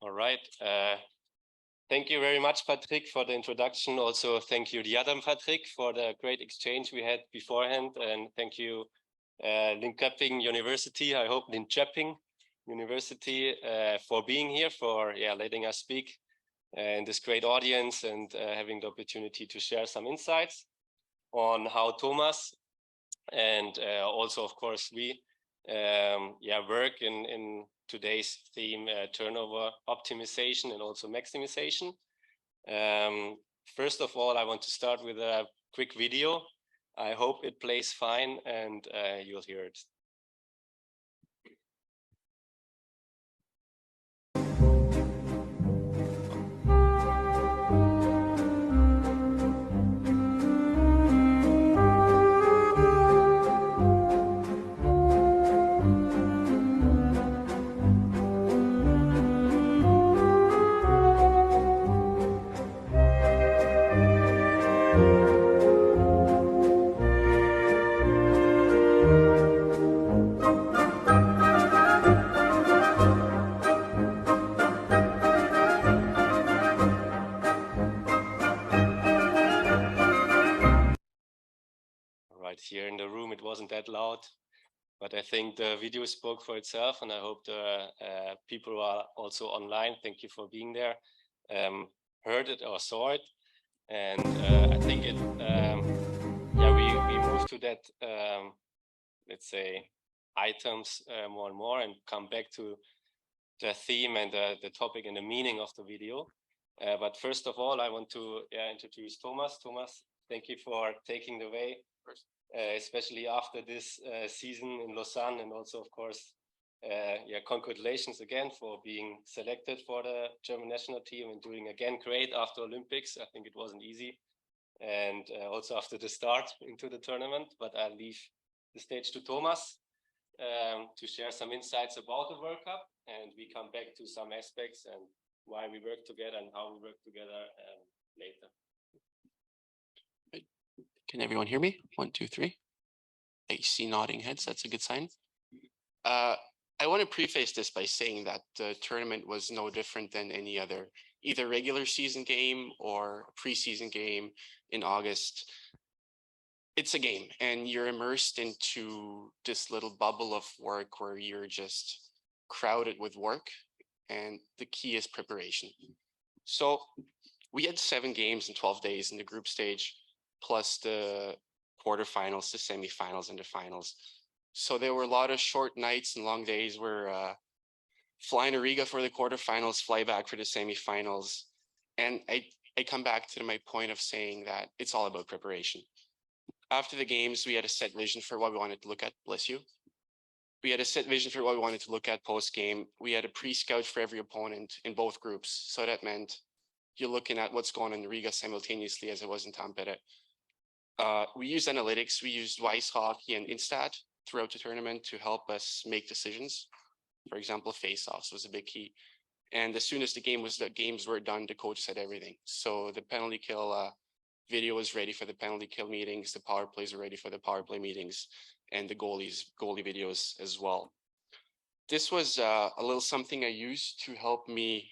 All right. Thank you very much, Patrick, for the introduction. Also, thank you, the other Patrick, for the great exchange we had beforehand. And thank you, Linköping University, I hope Linköping University, for being here, for letting us speak in this great audience and having the opportunity to share some insights on how Thomas and also, of course, we work in today's theme, turnover optimization and also maximization. First of all, I want to start with a quick video. I hope it plays fine and you'll hear it. Here in the room, it wasn't that loud, but I think the video spoke for itself, and I hope the people who are also online, thank you for being there, heard it or saw it. And I think it, we move to that, let's say, items more and more, and come back to the theme and the topic and the meaning of the video. But first of all, I want to introduce Thomas. Thomas, thank you for taking the way. Especially after this season in Lausanne, and also, of course, congratulations again for being selected for the German national team and doing again great after Olympics. I think it wasn't easy, and also after the start into the tournament. But I'll leave the stage to Thomas to share some insights about the World Cup, and we come back to some aspects and why we work together and how we work together later. Can everyone hear me? 1, 2, 3. I see nodding heads. That's a good sign. I want to preface this by saying that the tournament was no different than any other, either regular season game or preseason game in August. It's a game, and you're immersed into this little bubble of work where you're just crowded with work, and the key is preparation. So we had 7 games in 12 days in the group stage, plus the quarterfinals, the semifinals, and the finals. So there were a lot of short nights and long days where fly to Riga for the quarterfinals, fly back for the semifinals. And I come back to my point of saying that it's all about preparation. After the games, we had a set vision for what we wanted to look at. Bless you. We had a set vision for what we wanted to look at post-game. We had a pre-scout for every opponent in both groups. So that meant you're looking at what's going on in Riga simultaneously as it was in Tampere. We used analytics. We used Weiss Hockey and Instat throughout the tournament to help us make decisions. For example, face-offs was a big key. And as soon as the games were done, the coach said everything. So the penalty kill video was ready for the penalty kill meetings. The power plays were ready for the power play meetings, and the goalie videos as well. This was a little something I used to help me,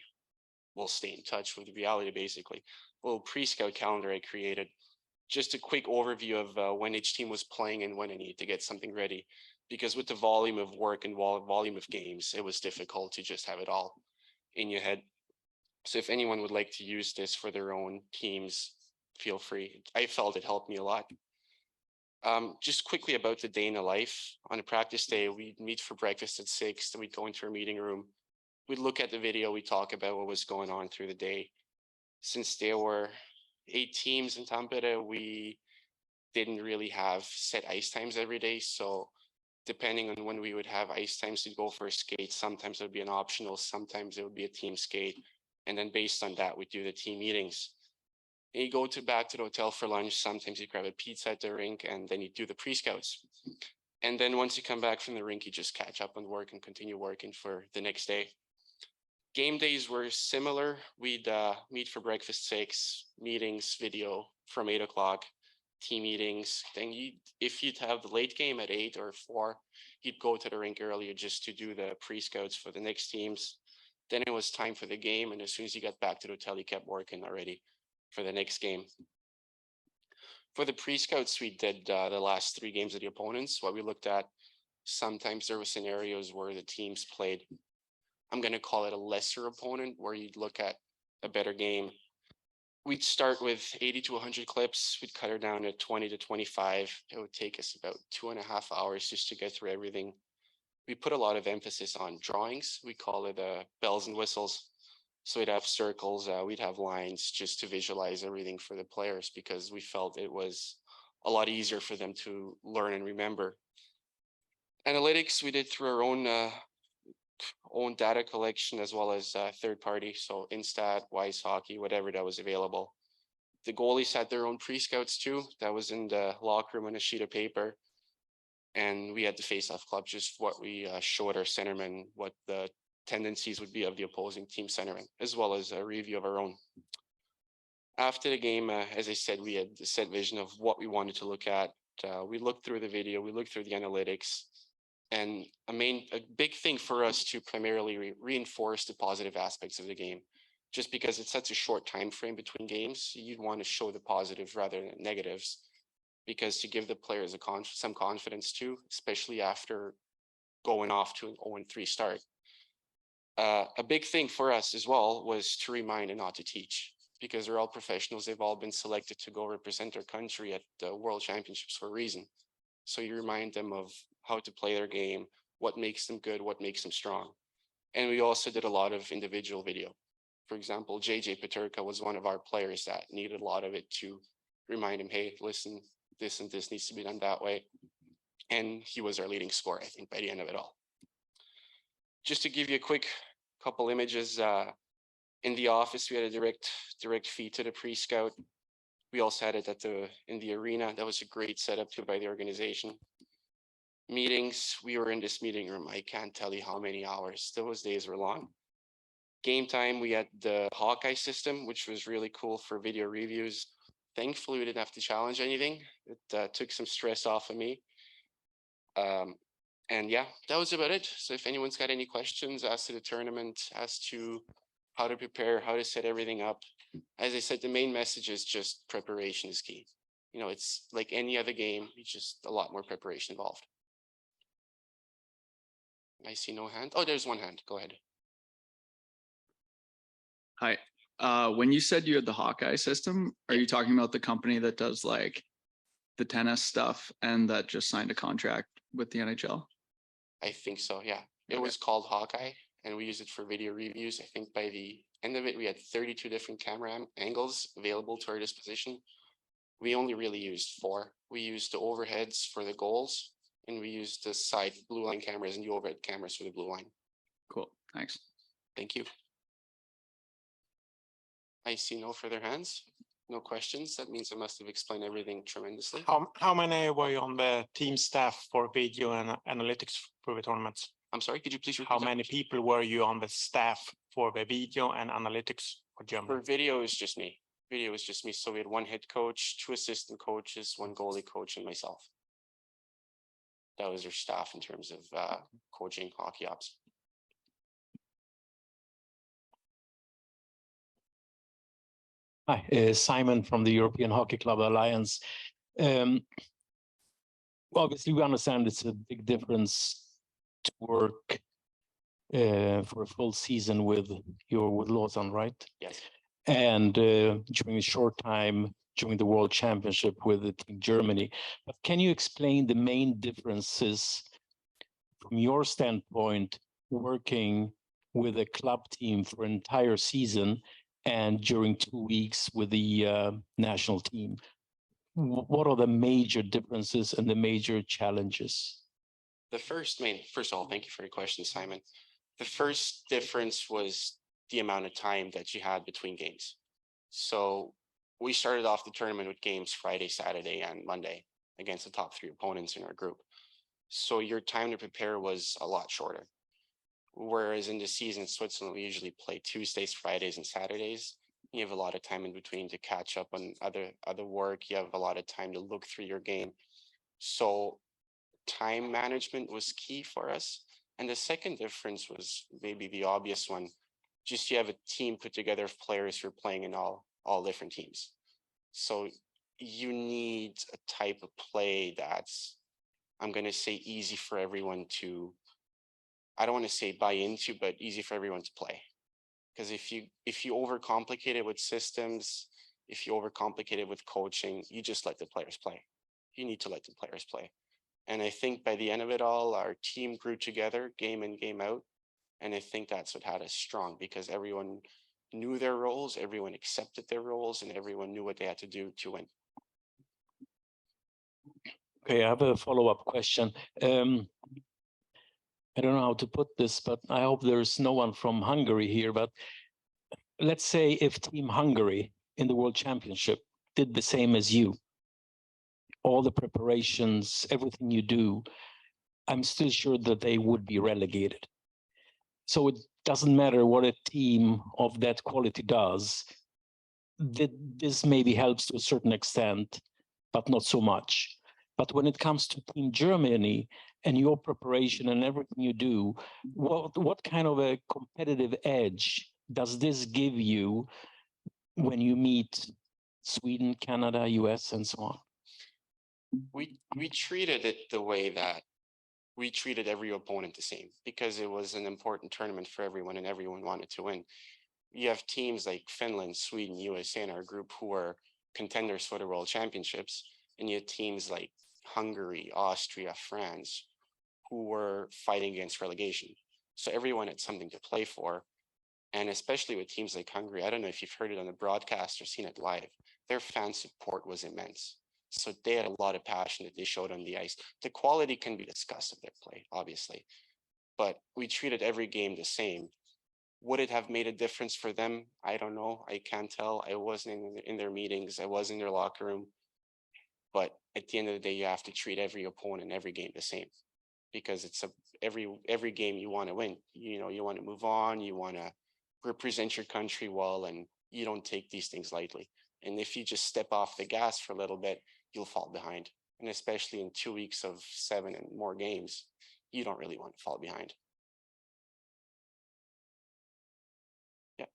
stay in touch with reality, basically. A little pre-scout calendar I created. Just a quick overview of when each team was playing and when I needed to get something ready. Because with the volume of work and volume of games, it was difficult to just have it all in your head. So if anyone would like to use this for their own teams, feel free. I felt it helped me a lot. Just quickly about the day in the life. On a practice day, we'd meet for breakfast at 6, then we'd go into our meeting room. We'd look at the video, we'd talk about what was going on through the day. Since there were 8 teams in Tampere, we didn't really have set ice times every day. So depending on when we would have ice times to go for a skate, sometimes it would be an optional, sometimes it would be a team skate. And then based on that, we do the team meetings. And you go back to the hotel for lunch. Sometimes you grab a pizza at the rink, and then you do the pre-scouts. And then once you come back from the rink, you just catch up on work and continue working for the next day. Game days were similar. We'd meet for breakfast 6, meetings, video from 8 o'clock, team meetings. Then if you'd have the late game at 8 or 4, you'd go to the rink earlier just to do the pre-scouts for the next teams. Then it was time for the game, and as soon as you got back to the hotel, you kept working already for the next game. For the pre-scouts, we did the last 3 games of the opponents. What we looked at, sometimes there were scenarios where the teams played, I'm going to call it a lesser opponent, where you'd look at a better game. We'd start with 80 to 100 clips. We'd cut her down to 20 to 25. It would take us about 2.5 hours just to get through everything. We put a lot of emphasis on drawings. We call it bells and whistles. So we'd have circles, we'd have lines just to visualize everything for the players, because we felt it was a lot easier for them to learn and remember. Analytics, we did through our own data collection, as well as third party. So Instat, Wise Hockey, whatever that was available. The goalies had their own pre-scouts too. That was in the locker room on a sheet of paper. And we had the face-off club, just what we showed our centermen, what the tendencies would be of the opposing team centermen, as well as a review of our own. After the game, as I said, we had the set vision of what we wanted to look at. We looked through the video, we looked through the analytics, and a big thing for us to primarily reinforce the positive aspects of the game. Just because it's such a short time frame between games, you'd want to show the positives rather than negatives, because to give the players some confidence too, especially after going off to an 0-3 start. A big thing for us as well was to remind and not to teach, because they're all professionals. They've all been selected to go represent their country at the World Championships for a reason. So you remind them of how to play their game, what makes them good, what makes them strong. And we also did a lot of individual video. For example, JJ Peterka was one of our players that needed a lot of it to remind him, hey, listen, this and this needs to be done that way. And he was our leading scorer, I think, by the end of it all. Just to give you a quick couple images, in the office, we had a direct feed to the pre-scout. We also had it in the arena. That was a great setup too by the organization. Meetings, we were in this meeting room. I can't tell you how many hours. Those days were long. Game time, we had the Hawkeye system, which was really cool for video reviews. Thankfully, we didn't have to challenge anything. It took some stress off of me. And yeah, that was about it. So if anyone's got any questions as to the tournament, as to how to prepare, how to set everything up, as I said, the main message is just preparation is key. You know, it's like any other game, it's just a lot more preparation involved. I see no hand. Oh, there's one hand. Go ahead. Hi. When you said you had the Hawkeye system, are you talking about the company that does like the tennis stuff and that just signed a contract with the NHL? I think so, yeah. It was called Hawkeye, and we used it for video reviews. I think by the end of it, we had 32 different camera angles available to our disposition. We only really used 4. We used the overheads for the goals, and we used the side blue line cameras and the overhead cameras for the blue line. Cool, thanks. Thank you. I see no further hands, no questions. That means I must have explained everything tremendously. How many were you on the team staff for video and analytics for the tournaments? I'm sorry, could you please repeat? How many people were you on the staff for the video and analytics for Germany? For video, it was just me. Video was just me. So we had 1 head coach, 2 assistant coaches, 1 goalie coach, and myself. That was our staff in terms of coaching hockey ops. Hi, Simon from the European Hockey Club Alliance. Obviously, we understand it's a big difference to work for a full season with Lausanne, right? Yes. And during a short time during the World Championship with the Team Germany. But can you explain the main differences from your standpoint working with a club team for an entire season and during 2 weeks with the national team? What are the major differences and the major challenges? First of all, thank you for your question, Simon. The first difference was the amount of time that you had between games. So we started off the tournament with games Friday, Saturday, and Monday against the top 3 opponents in our group. So your time to prepare was a lot shorter. Whereas in the season in Switzerland, we usually play Tuesdays, Fridays, and Saturdays. You have a lot of time in between to catch up on other work. You have a lot of time to look through your game. So time management was key for us. And the second difference was maybe the obvious one. just you have a team put together of players who are playing in all different teams. So you need a type of play that's, I'm going to say, easy for everyone to, I don't want to say buy into, but easy for everyone to play. Because if you overcomplicate it with systems, if you overcomplicate it with coaching, you just let the players play. You need to let the players play. And I think by the end of it all, our team grew together, game in, game out. And I think that's what had us strong, because everyone knew their roles, everyone accepted their roles, and everyone knew what they had to do to win. Okay, I have a follow-up question. I don't know how to put this, but I hope there's no one from Hungary here. But let's say if Team Hungary in the World Championship did the same as you, all the preparations, everything you do, I'm still sure that they would be relegated. So it doesn't matter what a team of that quality does. This maybe helps to a certain extent, but not so much. But when it comes to Team Germany and your preparation and everything you do, what kind of a competitive edge does this give you when you meet Sweden, Canada, US, and so on? We treated it the way that we treated every opponent the same, because it was an important tournament for everyone and everyone wanted to win. You have teams like Finland, Sweden, USA in our group who are contenders for the World Championships, and you have teams like Hungary, Austria, France, who were fighting against relegation. So everyone had something to play for. And especially with teams like Hungary, I don't know if you've heard it on the broadcast or seen it live, their fan support was immense. So they had a lot of passion that they showed on the ice. The quality can be discussed of their play, obviously, but we treated every game the same. Would it have made a difference for them? I don't know. I can't tell. I wasn't in their meetings. I was in their locker room. But at the end of the day, you have to treat every opponent, every game the same, because it's every game you want to win. You know, you want to move on. You want to represent your country well, and you don't take these things lightly. And if you just step off the gas for a little bit, you'll fall behind. And especially in 2 weeks of 7 and more games, you don't really want to fall behind. Yeah.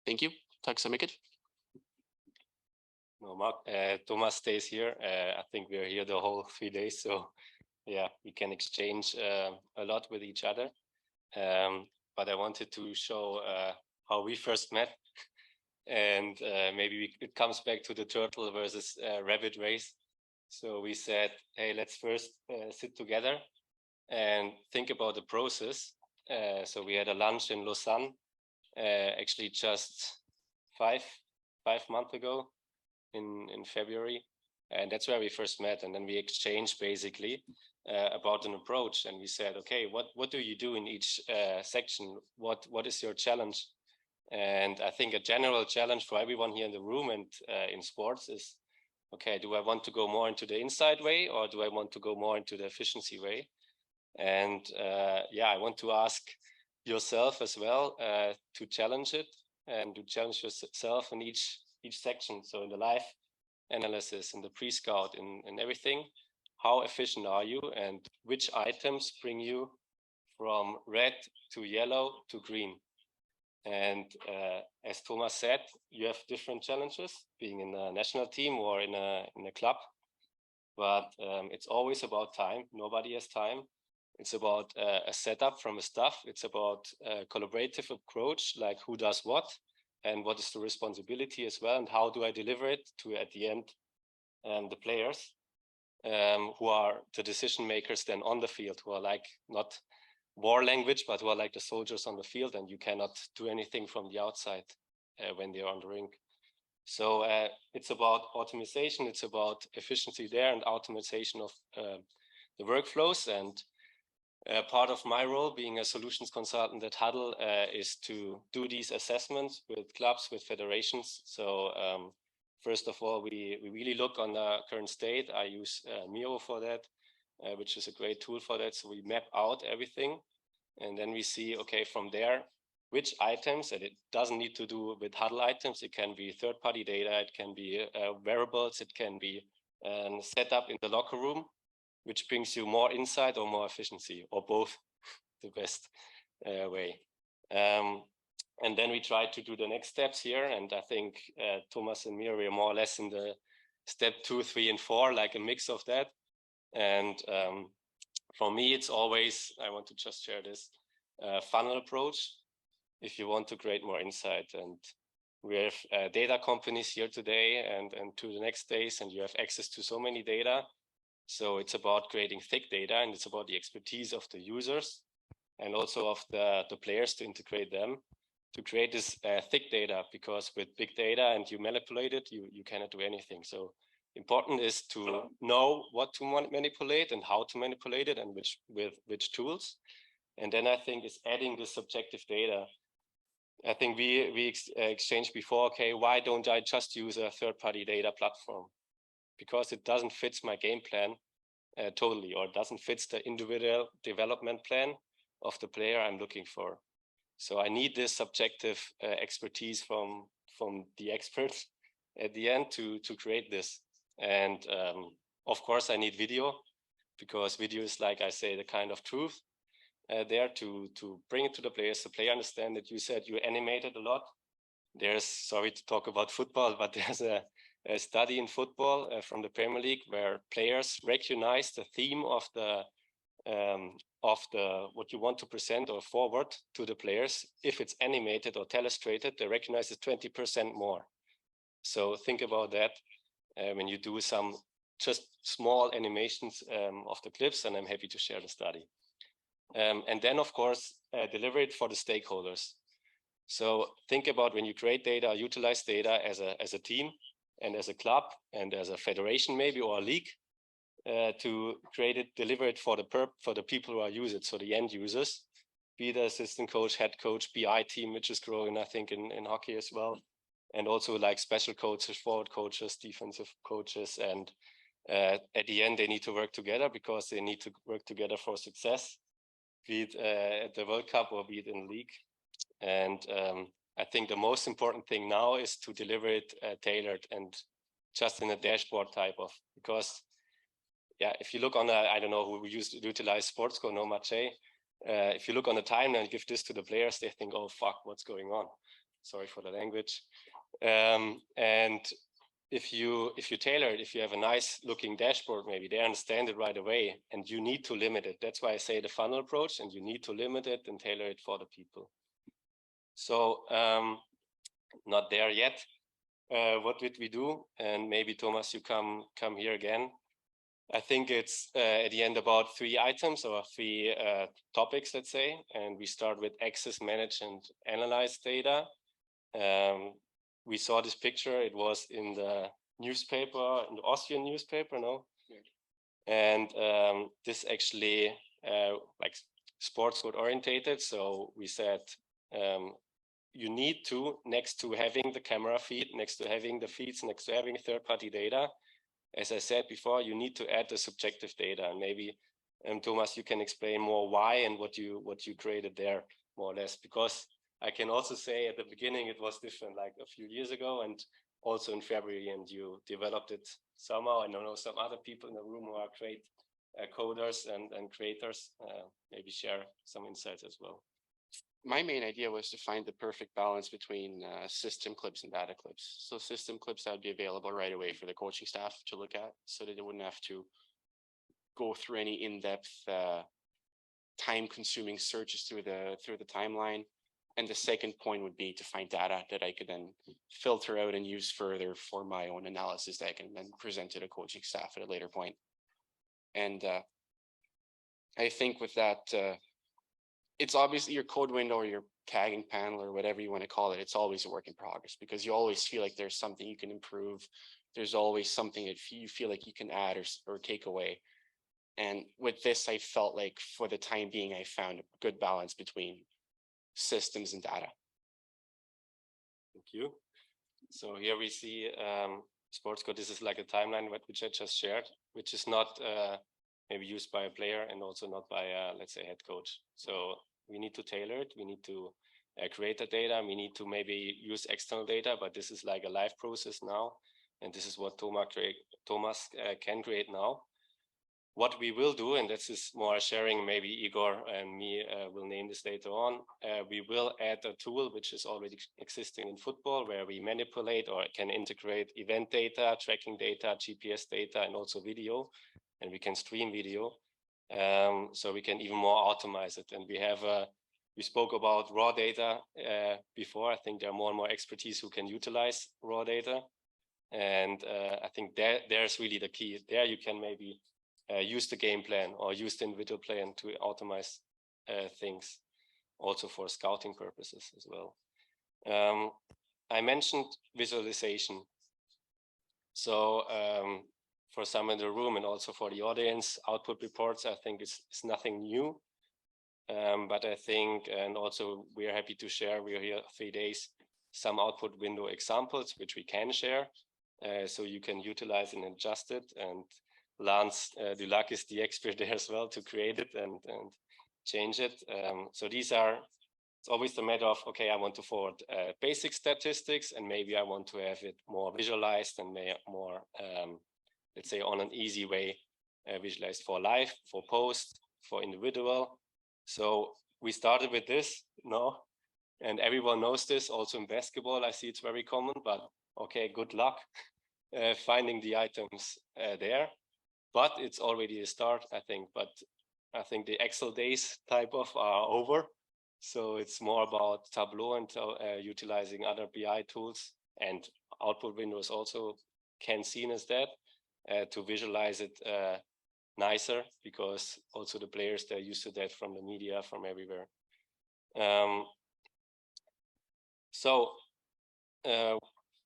Thank you. Tack så mycket. No, Mark, Thomas stays here. I think we're here the whole 3 days. So yeah, we can exchange a lot with each other. But I wanted to show how we first met. And maybe it comes back to the turtle versus rabbit race. So we said, hey, let's first sit together and think about the process. So we had a lunch in Lausanne, actually just five months ago in February. And that's where we first met. And then we exchanged basically about an approach. And we said, okay, what do you do in each section? What is your challenge? And I think a general challenge for everyone here in the room and in sports is, okay, do I want to go more into the inside way, or do I want to go more into the efficiency way? And yeah, I want to ask yourself as well to challenge it and to challenge yourself in each section. So in the live analysis, in the pre-scout, in everything, how efficient are you, and which items bring you from red to yellow to green? And as Thomas said, you have different challenges being in a national team or in a club, but it's always about time. Nobody has time. It's about a setup from a staff. It's about a collaborative approach, like who does what and what is the responsibility as well, and how do I deliver it to, at the end, the players who are the decision makers then on the field, who are like not war language, but who are like the soldiers on the field, and you cannot do anything from the outside when they're on the rink. So it's about optimization, it's about efficiency there and optimization of the workflows. And part of my role being a solutions consultant at Hudl is to do these assessments with clubs, with federations. So first of all, we really look on the current state. I use Miro for that, which is a great tool for that. So we map out everything, and then we see, okay, from there, which items, and it doesn't need to do with Hudl items. It can be third-party data, it can be wearables, it can be set up in the locker room, which brings you more insight or more efficiency, or both, the best way. And then we tried to do the next steps here. And I think Thomas and me are more or less in the step 2, 3, and 4, like a mix of that. And for me, it's always, I want to just share this funnel approach if you want to create more insight. And we have data companies here today and to the next days, and you have access to so many data. So it's about creating thick data, and it's about the expertise of the users and also of the players to integrate them to create this thick data, because with big data and you manipulate it, you cannot do anything. So important is to know what to manipulate and how to manipulate it and with which tools. And then I think it's adding the subjective data. I think we exchanged before, okay, why don't I just use a third-party data platform? Because it doesn't fit my game plan totally, or it doesn't fit the individual development plan of the player I'm looking for. So I need this subjective expertise from the experts at the end to create this. And of course, I need video, because video is, like I say, the kind of truth there to bring it to the players. The player understand that you said you animated a lot. There's, sorry to talk about football, but there's a study in football from the Premier League where players recognize the theme of the what you want to present or forward to the players. If it's animated or illustrated, they recognize it 20% more. So think about that when you do some just small animations of the clips, and I'm happy to share the study. And then, of course, deliver it for the stakeholders. So think about when you create data, utilize data as a team and as a club and as a federation maybe, or a league, to create it, deliver it for the people who are use it, so the end users, be the assistant coach, head coach, BI team, which is growing, I think, in hockey as well, and also like special coaches, forward coaches, defensive coaches, and at the end they need to work together, because they need to work together for success, be it at the World Cup or be it in the league. And I think the most important thing now is to deliver it tailored and just in a dashboard type of, because yeah, if you look on I don't know who used to utilize SportsCode, no much, if you look on the timeline, give this to the players, they think, oh fuck, what's going on? Sorry for the language. And if you tailor it, if you have a nice looking dashboard, maybe they understand it right away, and you need to limit it. That's why I say the funnel approach, and you need to limit it and tailor it for the people. So not there yet. What did we do? And maybe Thomas, you come here again. I think it's at the end about 3 items or 3 topics, let's say, and we start with access, manage, and analyze data. We saw this picture. It was in the newspaper, in the Austrian newspaper, no? Yeah. And this actually like SportsCode orientated. So we said you need to, next to having the camera feed, next to having the feeds, next to having third-party data, as I said before, you need to add the subjective data. And maybe, Thomas, you can explain more why and what you created there, more or less. Because I can also say at the beginning it was different, like a few years ago, and also in February, and you developed it somehow. I don't know, some other people in the room who are great coders and creators, maybe share some insights as well. My main idea was to find the perfect balance between system clips and data clips. So system clips that would be available right away for the coaching staff to look at, so that they wouldn't have to go through any in-depth, time-consuming searches through the timeline. And the second point would be to find data that I could then filter out and use further for my own analysis that I can then present to the coaching staff at a later point. And I think with that, it's obviously your code window or your tagging panel or whatever you want to call it. It's always a work in progress, because you always feel like there's something you can improve. There's always something that you feel like you can add or take away. And with this, I felt like for the time being, I found a good balance between systems and data. Thank you. So here we see SportsCode. This is like a timeline which I just shared, which is not maybe used by a player and also not by let's say, head coach. So we need to tailor it. We need to create the data. We need to maybe use external data, but this is like a live process now. And this is what Thomas can create now. what we will do, and this is more sharing, maybe Igor and me will name this later on, we will add a tool which is already existing in football, where we manipulate or can integrate event data, tracking data, GPS data, and also video, and we can stream video. So we can even more optimize it. And we have we spoke about raw data before. I think there are more and more expertise who can utilize raw data. And I think there's really the key. There you can maybe use the game plan or use the individual plan to optimize things, also for scouting purposes as well. I mentioned visualization. So for some in the room and also for the audience, output reports, I think it's nothing new. But I think, and also we are happy to share, we are here 3 days, some output window examples, which we can share. So you can utilize and adjust it. And Lance Dulac is the expert there as well to create it and change it. So these are, it's always the matter of, okay, I want to forward basic statistics, and maybe I want to have it more visualized and more, let's say, on an easy way, visualized for live, for post, for individual. So we started with this, and everyone knows this. Also in basketball, I see it's very common, but okay, good luck finding the items there. But it's already a start, I think. But I think the Excel days type of are over. So it's more about Tableau and utilizing other BI tools, and output windows also can seen as that to visualize it nicer, because also the players, they're used to that from the media, from everywhere.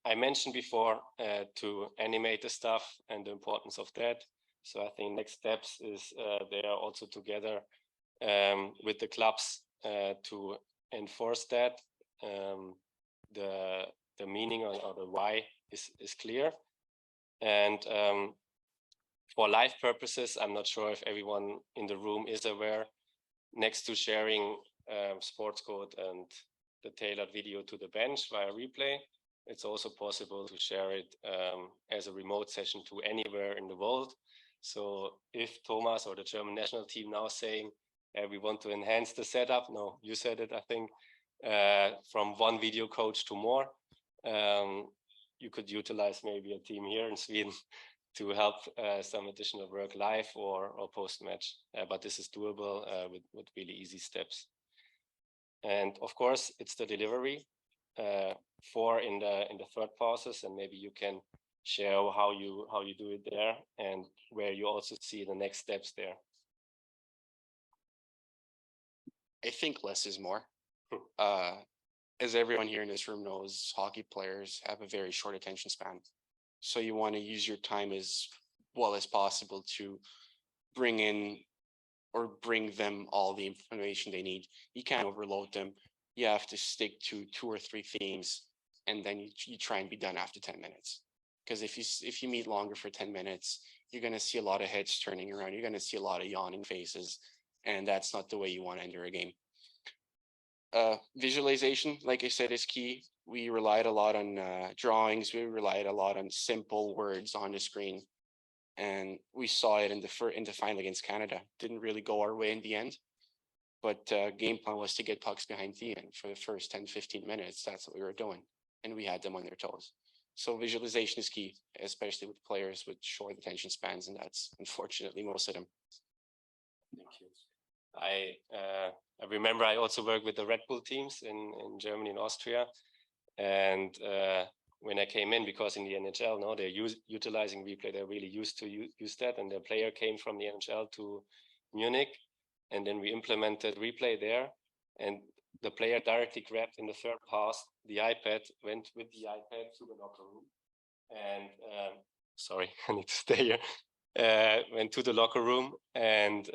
I mentioned before to animate the stuff and the importance of that. So I think next steps is they are also together with the clubs to enforce that. The meaning or the why is clear. And for live purposes, I'm not sure if everyone in the room is aware, next to sharing sports code and the tailored video to the bench via replay, it's also possible to share it as a remote session to anywhere in the world. So if Thomas or the German national team now saying, we want to enhance the setup, no, you said it, I think, from one video coach to more, you could utilize maybe a team here in Sweden to help some additional work live or post-match. But this is doable with really easy steps. And of course, it's the delivery for in the third process, and maybe you can share how you do it there and where you also see the next steps there. I think less is more. As everyone here in this room knows, hockey players have a very short attention span. So you want to use your time as well as possible to bring in or bring them all the information they need. You can't overload them. You have to stick to 2 or 3 themes, and then you try and be done after 10 minutes. Because if you meet longer for 10 minutes, you're going to see a lot of heads turning around. You're going to see a lot of yawning faces, and that's not the way you want to enter a game. Visualization, like I said, is key. We relied a lot on drawings. We relied a lot on simple words on the screen. And we saw it in the final against Canada. Didn't really go our way in the end. But game plan was to get pucks behind the end for the first 10, 15 minutes. That's what we were doing. And we had them on their toes. So visualization is key, especially with players with short attention spans. And that's unfortunately most of them. Thank you. I remember I also worked with the Red Bull teams in Germany and Austria. And when I came in, because in the NHL, no, they're utilizing replay. They're really used to use that. And the player came from the NHL to Munich. And then we implemented replay there. And the player directly grabbed in the third pass the iPad, went with the iPad to the locker room. And sorry, I need to stay here. Went to the locker room, and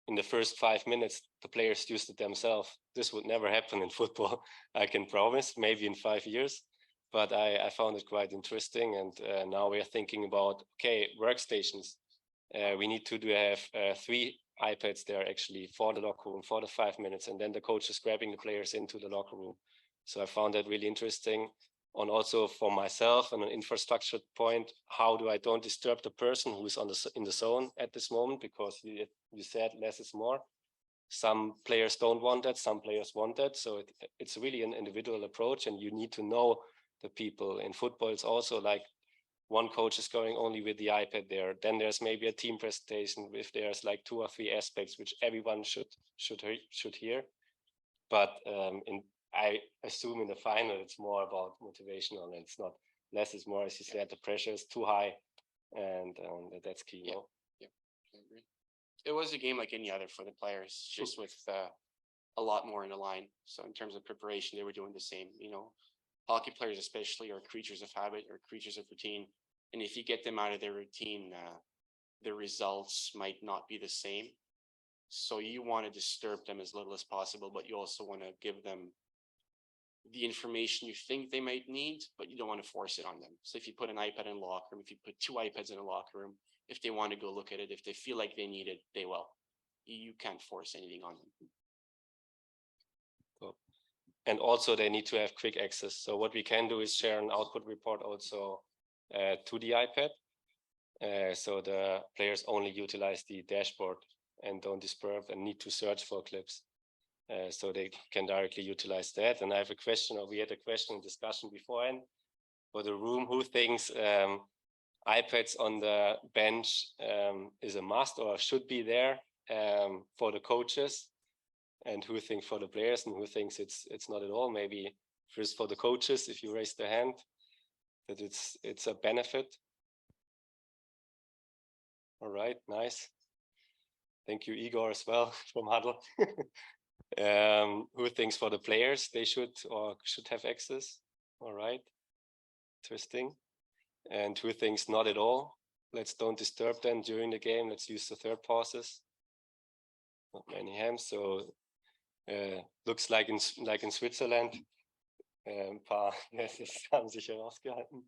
in the first 5 minutes, the players used it themselves. This would never happen in football, I can promise, maybe in 5 years. But I found it quite interesting. And now we are thinking about, okay, workstations. We need to have 3 iPads there actually for the locker room for the 5 minutes. And then the coach is grabbing the players into the locker room. So I found that really interesting. And also for myself on an infrastructure point, how do I don't disturb the person who's in the zone at this moment, because you said less is more. Some players don't want that, some players want that. So it's really an individual approach, and you need to know the people. In football, it's also like one coach is going only with the iPad there. Then there's maybe a team presentation if there's like 2 or 3 aspects which everyone should hear. But I assume in the final it's more about motivational, and it's not less is more. As you said, the pressure is too high, and that's key. Yeah, yeah, I agree. It was a game like any other for the players, just with a lot more in the line. So in terms of preparation, they were doing the same. You know, hockey players especially are creatures of habit or creatures of routine, and if you get them out of their routine, the results might not be the same. So you want to disturb them as little as possible, but you also want to give them the information you think they might need, but you don't want to force it on them. So if you put an iPad in a locker room, if you put 2 iPads in a locker room, if they want to go look at it, if they feel like they need it, they will. You can't force anything on them. Cool. And also they need to have quick access. So what we can do is share an output report also to the iPad. So the players only utilize the dashboard and don't disturb and need to search for clips. So they can directly utilize that. And I have a question, or we had a question and discussion beforehand for the room. Who thinks iPads on the bench is a must or should be there for the coaches? And who thinks for the players, and who thinks it's not at all? Maybe first for the coaches, if you raise the hand, that it's a benefit. All right, nice. Thank you, Igor, as well from Hudl. Who thinks for the players they should have access? All right, interesting. And who thinks not at all? Let's don't disturb them during the game. Let's use the third pauses. Not many hands. So looks like in Switzerland. Ein paar Yeses haben sich herausgehalten.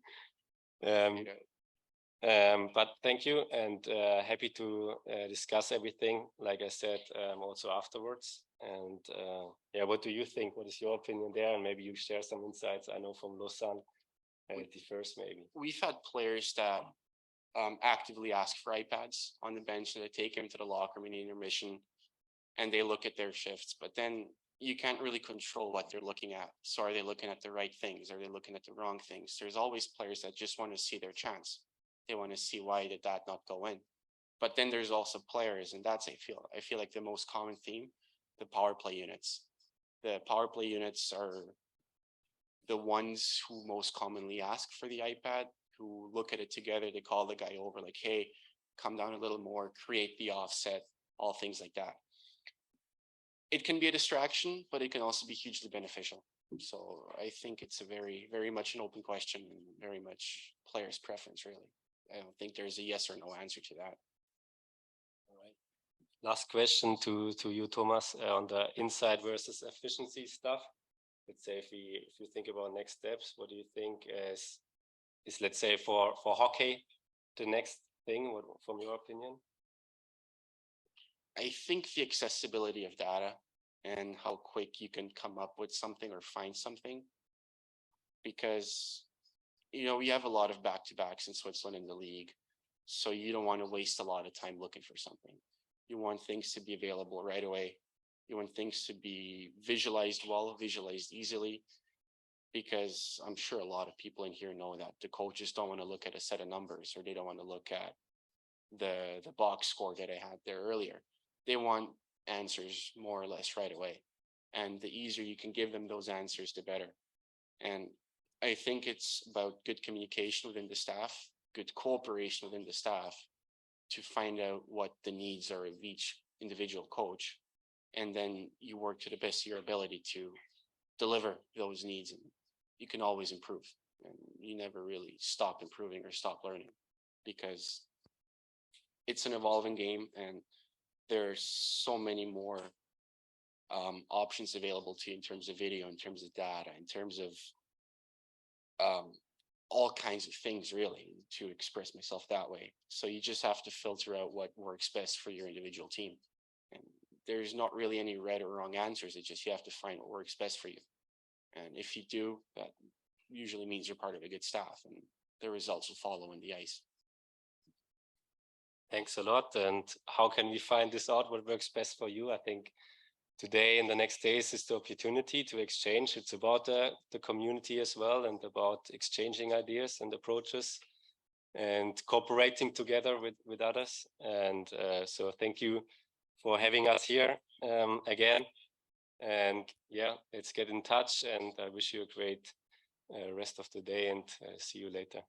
But thank you, and happy to discuss everything, like I said, also afterwards. And yeah, what do you think? What is your opinion there? And maybe you share some insights. I know from Lausanne, the first maybe. We've had players that actively ask for iPads on the bench, and they take them to the locker room in intermission, and they look at their shifts. But then you can't really control what they're looking at. So are they looking at the right things? Are they looking at the wrong things? There's always players that just want to see their chance. They want to see why did that not go in. But then there's also players, and that's I feel like the most common theme, the power play units. The power play units are the ones who most commonly ask for the iPad, who look at it together, they call the guy over like, hey, come down a little more, create the offset, all things like that. It can be a distraction, but it can also be hugely beneficial. So I think it's a very, very much an open question, and very much players' preference, really. I don't think there's a yes or no answer to that. All right. Last question to you, Thomas, on the insight versus efficiency stuff. Let's say if you think about next steps, what do you think is let's say for hockey the next thing? What, from your opinion? I think the accessibility of data and how quick you can come up with something or find something, because you know, we have a lot of back-to-backs in Switzerland in the league, so you don't want to waste a lot of time looking for something. You want things to be available right away. You want things to be visualized well, visualized easily, because I'm sure a lot of people in here know that the coaches don't want to look at a set of numbers, or they don't want to look at the box score that I had there earlier. They want answers more or less right away. And the easier you can give them those answers, the better. And I think it's about good communication within the staff, good cooperation within the staff to find out what the needs are of each individual coach. And then you work to the best of your ability to deliver those needs. And you can always improve. And you never really stop improving or stop learning, because it's an evolving game, and there's so many more options available to you in terms of video, in terms of data, in terms of all kinds of things, really, to express myself that way. So you just have to filter out what works best for your individual team. And there's not really any right or wrong answers. It's just you have to find what works best for you. And if you do, that usually means you're part of a good staff, and the results will follow on the ice. Thanks a lot. And how can we find this out? What works best for you? I think today and the next days is the opportunity to exchange. It's about the community as well, and about exchanging ideas and approaches and cooperating together with others. And so thank you for having us here again. And yeah, let's get in touch, and I wish you a great rest of the day, and see you later.